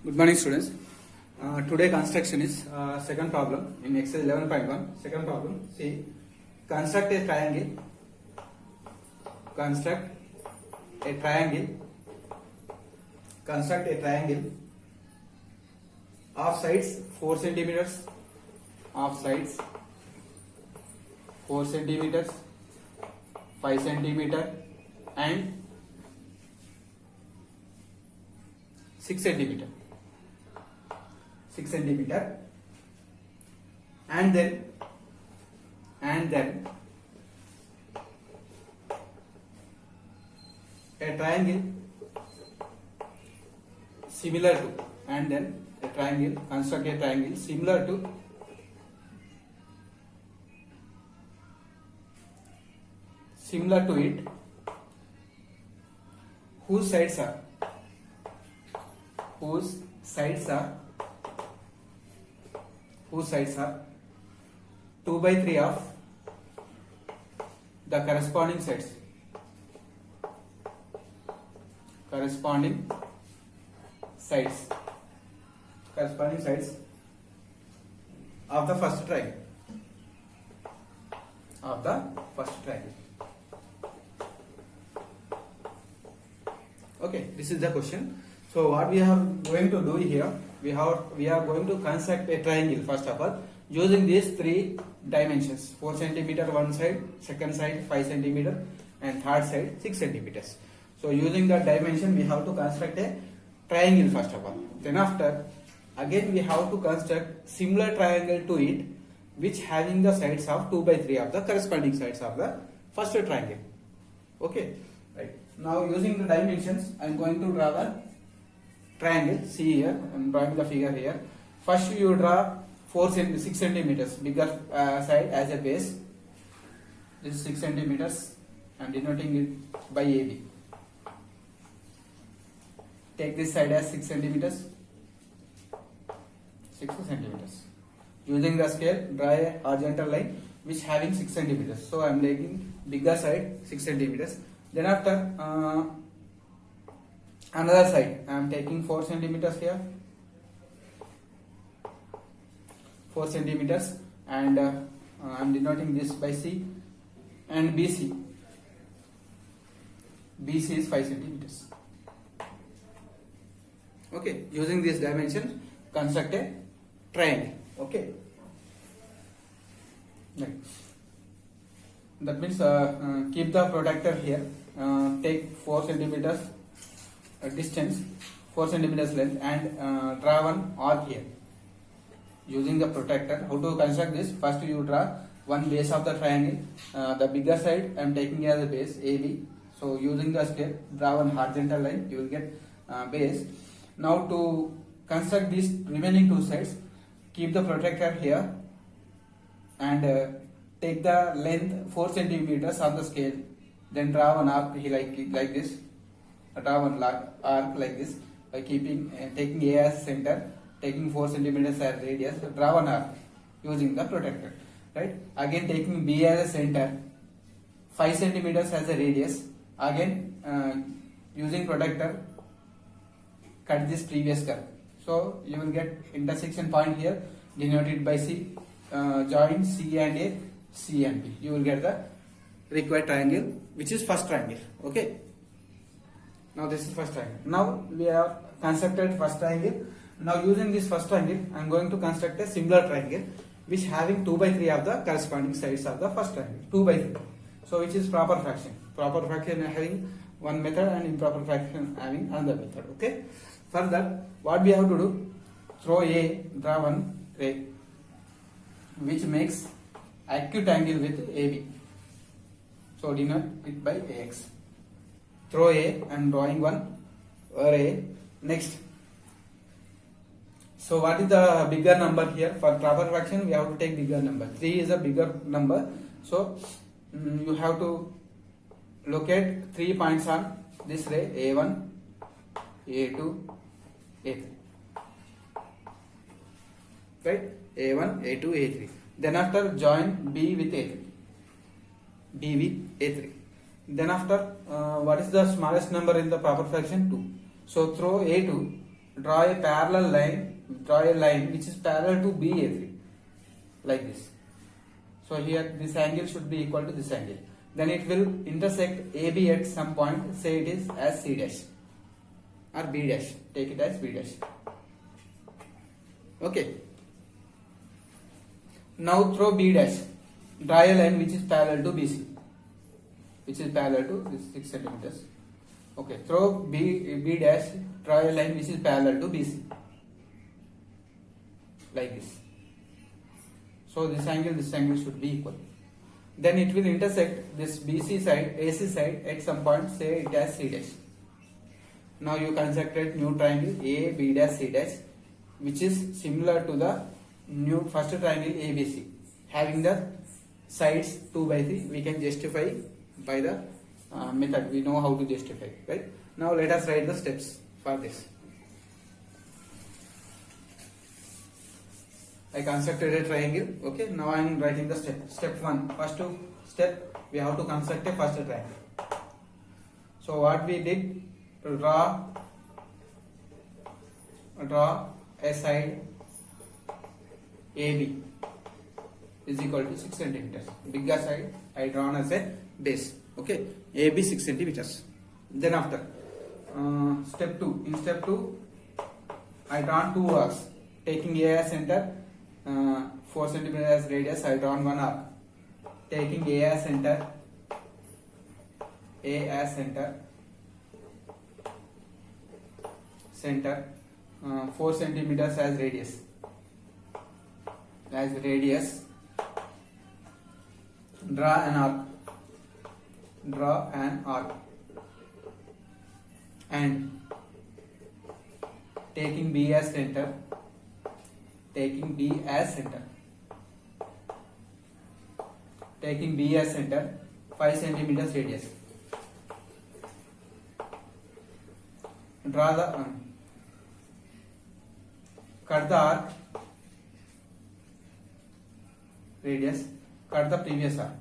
Good morning, students. Today construction is second problem in exercise 11.1. Second problem. See, construct a triangle. Construct a triangle. Construct a triangle of sides 4 centimeters. Of sides 4 centimeters, 5 centimeter, and 6 centimeter. 6 centimeter, and then a triangle similar to, and then a triangle, construct a triangle similar to it, whose sides are 2/3 of the corresponding sides of the first triangle. Okay, this is the question. So what we are going to do here, we are going to construct a triangle first of all using these three dimensions: 4 centimeter one side, second side 5 centimeter, and third side 6 centimeters. So using that dimension, we have to construct a triangle first of all. Then after, again we have to construct similar triangle to it, which having the sides of 2/3 of the corresponding sides of the first triangle. Okay, right. Now using the dimensions, I am going to draw the triangle. See here, I am drawing the figure here. First you draw 6 centimeters bigger side as a base. This is 6 centimeters. I am denoting it by AB. Take this side as 6 centimeters. 6 centimeters. Using the scale, draw a horizontal line which having 6 centimeters. So I am taking bigger side 6 centimeters. Then after another side, I am taking 4 centimeters here. 4 centimeters, and I am denoting this by C, and BC. BC is 5 centimeters. Okay, using this dimension, construct a triangle. Okay. Right. That means keep the protractor here. Take 4 centimeters distance, 4 centimeters length, and draw one arc here. Using the protractor, how to construct this? First you draw one base of the triangle. The bigger side I am taking as a base AB. So using the scale, draw one horizontal line. You will get base. Now to construct these remaining two sides, keep the protractor here and take the length 4 centimeters on the scale. Then draw one arc like this. Draw one arc like this by keeping taking A as center, taking 4 centimeters as radius. Draw one arc using the protractor. Right. Again taking B as a center, 5 centimeters as a radius. Again using protractor, cut this previous curve. So you will get intersection point here denoted by C. Join C and A, C and B. You will get the required triangle, which is first triangle. Okay. Now this is first triangle. Now we have constructed first triangle. Now using this first triangle, I am going to construct a similar triangle, which having 2/3 of the corresponding sides of the first triangle. 2/3. So which is proper fraction. Proper fraction having one method and improper fraction having another method. Okay. For that, what we have to do? Throw A, draw one ray, which makes acute angle with AB. So denote it by AX. Throw A and drawing one ray. Next. So what is the bigger number here? For proper fraction, we have to take bigger number. 3 is a bigger number. So you have to locate 3 points on this ray: A1, A2, A3. Right? A1, A2, A3. Then after join B with A3. B with A3. Then after, what is the smallest number in the proper fraction? 2. So throw A2 draw a parallel line, draw a line which is parallel to BA3, like this. So here this angle should be equal to this angle. Then it will intersect AB at some point, say it is as C dash or B dash, take it as B dash. Okay. Now throw B dash, draw a line which is parallel to BC, which is parallel to this 6 centimeters. Okay, throw B dash, draw a line which is parallel to BC, like this. So this angle should be equal. Then it will intersect this BC side, AC side at some point, say it as C dash. Now you constructed new triangle A, B dash, C dash, which is similar to the new first triangle ABC, having the sides 2 by 3. We can justify by the method. We know how to justify, right? Now let us write the steps for this. I constructed a triangle. Okay, now I am writing the step. Step 1. First step, we have to construct a first triangle. So what we did, to draw a side AB is equal to 6 centimeters. Bigger side I drawn as a base. Okay, AB 6 centimeters. Then after step 2. In step 2, I drawn 2 arcs. Taking A as center, 4 centimeters as radius, I drawn 1 arc. Taking A as center, 4 centimeters as radius. Draw an arc. And taking B as center, 5 centimeters radius. Draw the cut the arc radius, cut the previous arc.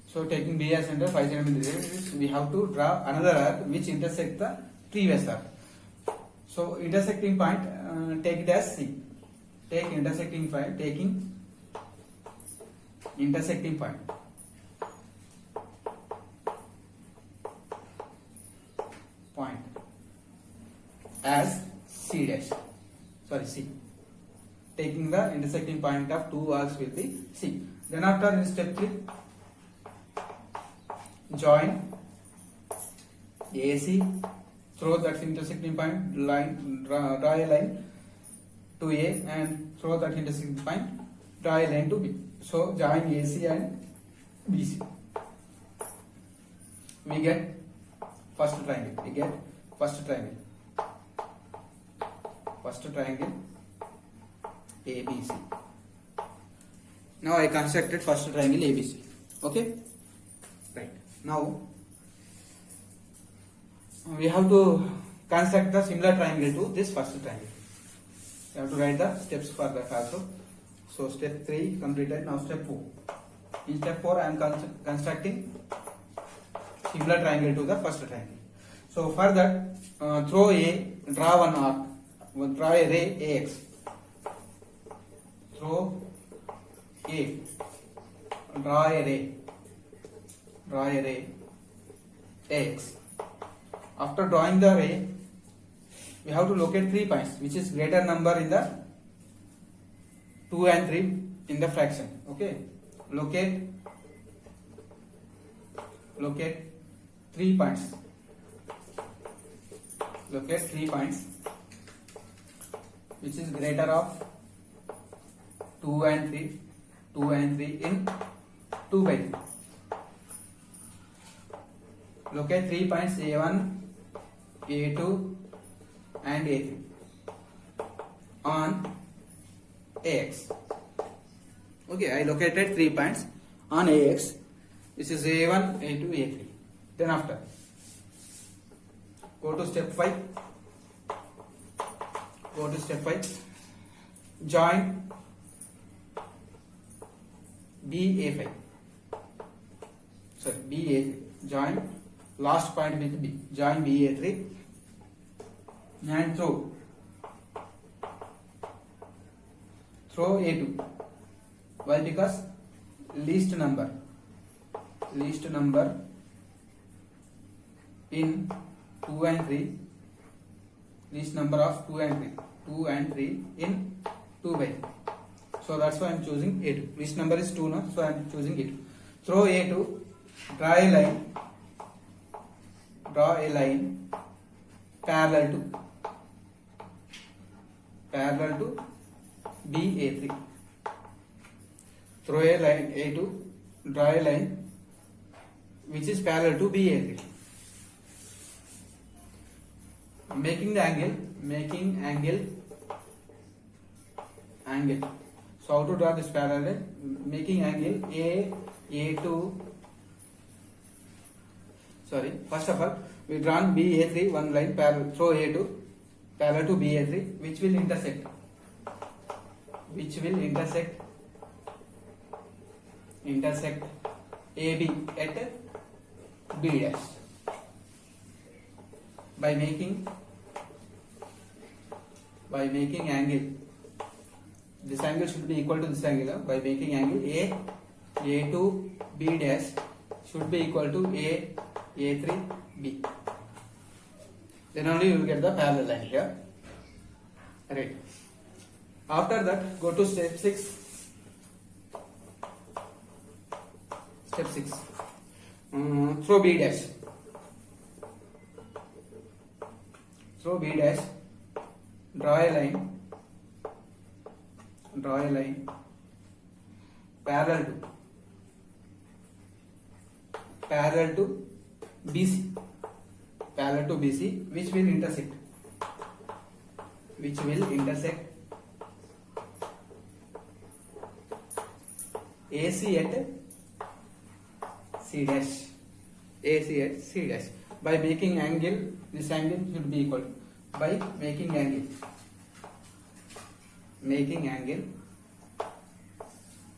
So taking B as center, 5 centimeters, we have to draw another arc which intersects the previous arc. So intersecting point, take it as C. Take intersecting point, point as C dash. C. Taking the intersecting point of 2 arcs will be C. Then after in step 3, join AC, throw that intersecting point, draw a line to A and throw that intersecting point, draw a line to B. So join AC and BC. We get first triangle. First triangle ABC. Now I constructed first triangle ABC. Okay. Right. Now we have to construct the similar triangle to this first triangle. You have to write the steps for that also. So step 3 completed. Now step 4. In step 4 I am constructing similar triangle to the first triangle. So for that, throw A, draw one arc, draw a ray AX. Throw A, draw a ray AX. After drawing the ray, we have to locate 3 points, which is greater number in the 2 and 3 in the fraction. Okay, locate 3 points. Locate 3 points which is greater of 2 and 3 in 2 by 3. Locate 3 points A1, A2 and A3 on AX. Okay, I located 3 points on AX, which is A1, A2, A3. Then after, go to step 5. Join BA5. sorry, BA3. Join last point with B. Join BA3 and throw A2. Why? Because least number in 2 and 3, least number of 2 and 3 in 2 by 3. So that's why I am choosing A2. Least number is 2 now, so I am choosing A2. Throw A2, draw a line parallel to BA3. Throw a line A2, draw a line which is parallel to BA3. Making angle. So how to draw this parallel? Making angle A2. Sorry, first of all, we drawn BA3 one line parallel. Throw A2 parallel to BA3, which will intersect AB at B dash. By making angle, this angle should be equal to this angle. By making angle A2 B dash should be equal to A3 B. Then only you will get the parallel line here. Right. After that, go to step 6. Step 6. Throw B dash. Throw B dash. Draw a line parallel to BC, which will intersect AC at C dash. By making angle, this angle should be equal. By making angle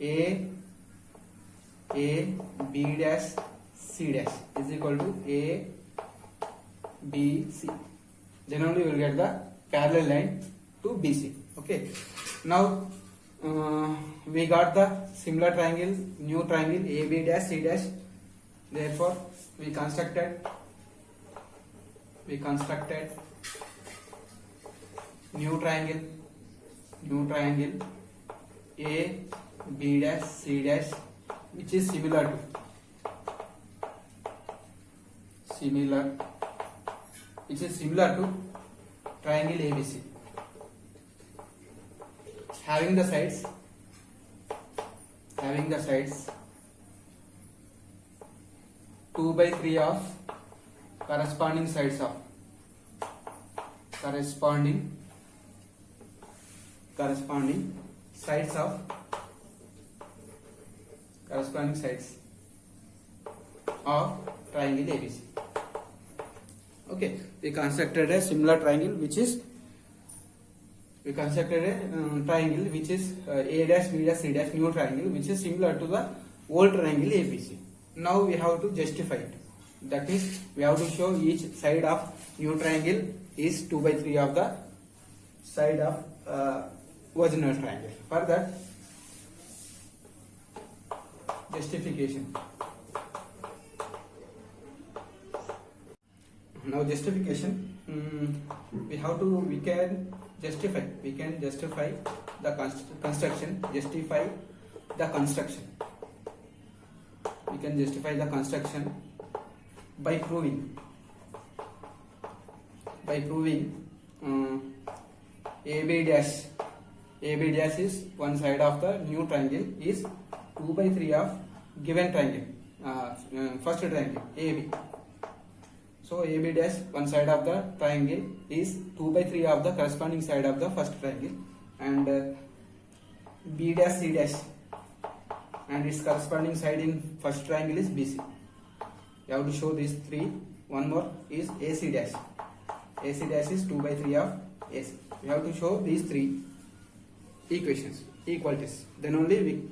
A B dash C dash is equal to A B C. Then only you will get the parallel line to BC. Okay. Now we got the similar triangle, new triangle AB dash C dash. Therefore, we constructed new triangle A B dash C dash, which is similar to triangle ABC, having the sides 2 by 3 of corresponding sides of triangle ABC. Okay, we constructed a similar triangle, which is A dash B dash C dash, new triangle, which is similar to the old triangle ABC. Now we have to justify it. That is, we have to show each side of new triangle is 2 by 3 of the side of original triangle. For that, justification. Now justification, we can justify the construction. We can justify the construction by proving AB dash is one side of the new triangle is 2 by 3 of given triangle, first triangle AB. So AB dash, one side of the triangle, is 2 by 3 of the corresponding side of the first triangle, and B dash C dash and its corresponding side in first triangle is BC. You have to show these three. One more is AC dash. AC dash is 2 by 3 of AC. We have to show these three equations, equalities. Then only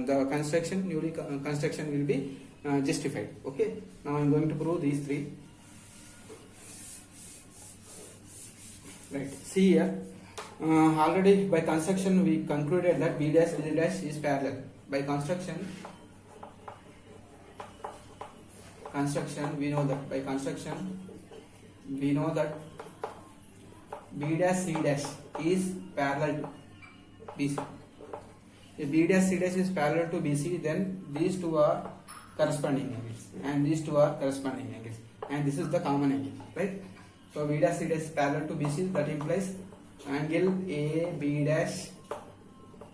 the construction will be justified. Okay, now I am going to prove these three. Right, see here, already by construction we concluded that B dash D dash is parallel. By construction we know that by construction we know that B dash C dash is parallel to BC. If B dash C dash is parallel to BC, then these two are corresponding angles and these two are corresponding angles, and this is the common angle, right? So B dash C dash is parallel to BC, that implies angle A B dash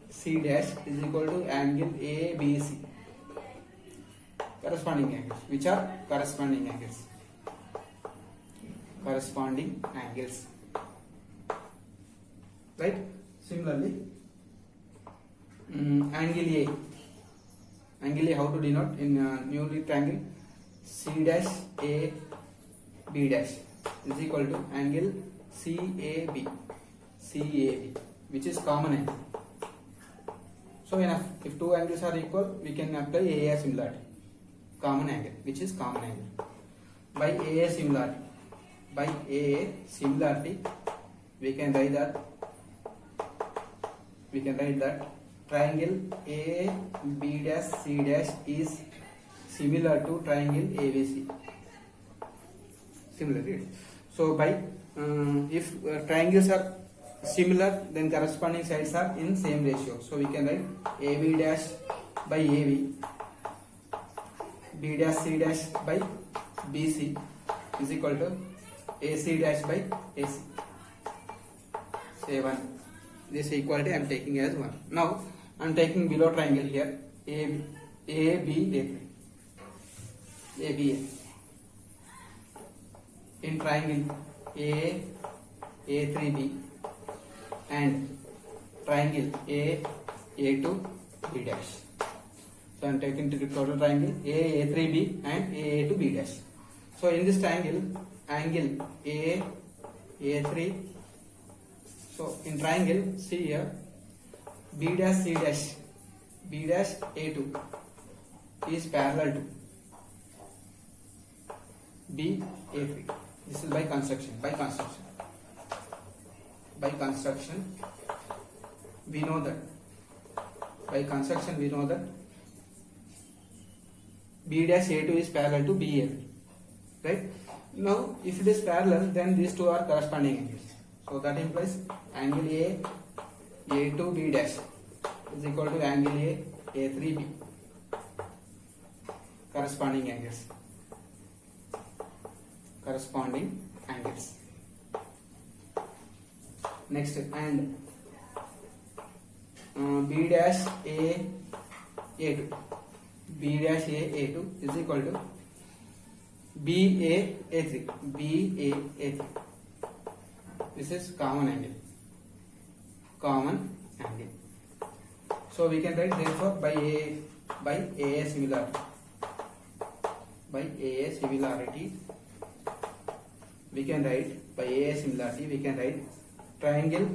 C dash is equal to angle A B C. Corresponding angles. Which are corresponding angles? Corresponding angles. Right? Similarly, angle A. Angle A, how to denote in new triangle? C dash A B dash is equal to angle CAB. CAB, which is common angle. So enough. If two angles are equal, we can apply AA similarity. Common angle, which is common angle. By AA similarity, we can write that triangle A B dash C dash is similar to triangle ABC. Similarly, so by if triangles are similar, then corresponding sides are in same ratio. So we can write AB dash by AB, B dash C dash by BC is equal to AC dash by AC. Say 1. This equality I am taking as 1. Now I am taking below triangle here ABA. In triangle A3B and triangle A2B dash. So I am taking the total triangle A3B and A2B dash. So in this triangle, angle A3. So in triangle, see here, B dash C dash, B dash A2 is parallel to B A3. This is by construction. By construction, we know that. B dash A2 is parallel to B A3. Right? Now, if it is parallel, then these two are corresponding angles. So that implies angle A2B dash is equal to angle A3B. Corresponding angles. Next, and B dash A2. B dash A2 is equal to BA3. This is common angle. So we can write therefore by AA similarity. We can write triangle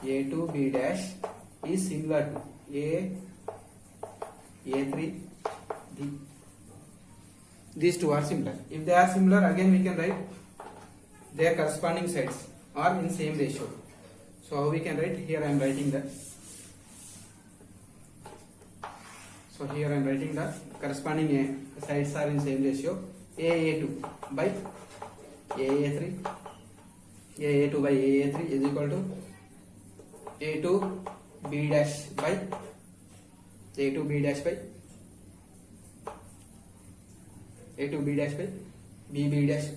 A2B dash is similar to A3B. These two are similar. If they are similar, again we can write their corresponding sides are in same ratio. So how we can write? Here I am writing that. So here I am writing the corresponding sides are in same ratio. AA2 by AA3. AA2 by AA3 is equal to A2B dash by B dash,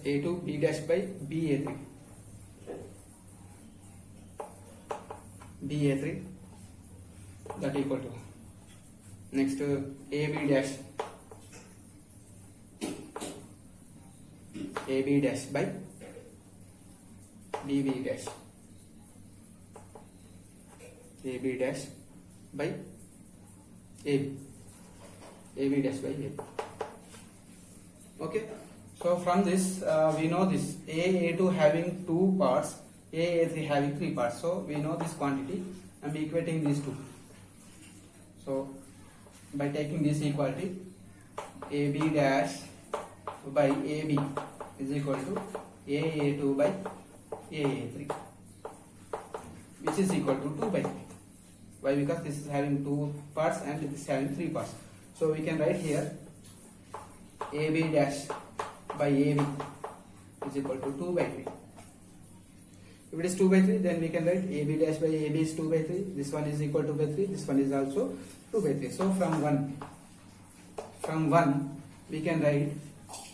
A2B dash by BA3. That equal to next AB dash by BB dash. AB dash by AB dash by AB. Okay, so from this we know this A2 having 2 parts, A3 having 3 parts. So we know this quantity. I am equating these two. So by taking this equality, AB dash by AB is equal to AA2 by AA3, which is equal to 2 by 3. Why? Because this is having 2 parts and this is having 3 parts. So we can write here AB dash by AB is equal to 2 by 3. If it is 2 by 3, then we can write AB dash by AB is 2 by 3. This one is equal to 2 by 3. This one is also 2 by 3. So from 1 we can write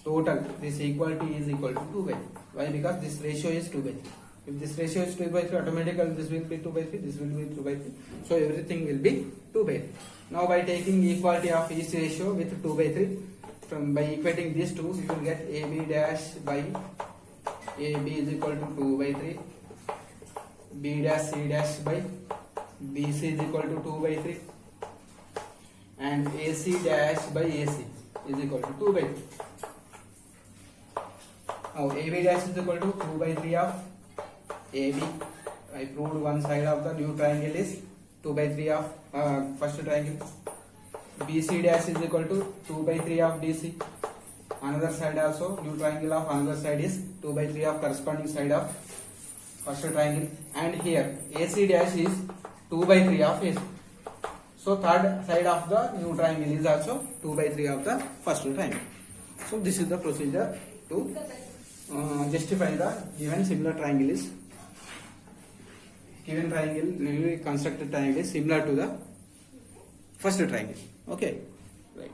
total this equality is equal to 2 by 3. Why? Because this ratio is 2 by 3. If this ratio is 2 by 3, automatically this will be 2 by 3, this will be 2 by 3. So everything will be 2 by 3. Now by taking equality of each ratio with 2 by 3, by equating these two, we will get AB dash by AB is equal to 2 by 3. B dash C dash by BC is equal to 2 by 3. And AC dash by AC is equal to 2 by 3. Now AB dash is equal to 2 by 3 of AB. I proved one side of the new triangle is 2 by 3 of first triangle. BC dash is equal to 2 by 3 of DC. Another side also, new triangle of another side is 2 by 3 of corresponding side of first triangle. And here AC dash is 2 by 3 of AC. So third side of the new triangle is also 2 by 3 of the first triangle. So this is the procedure to justify the given similar triangle is given triangle, newly constructed triangle is similar to the first triangle. Okay, right.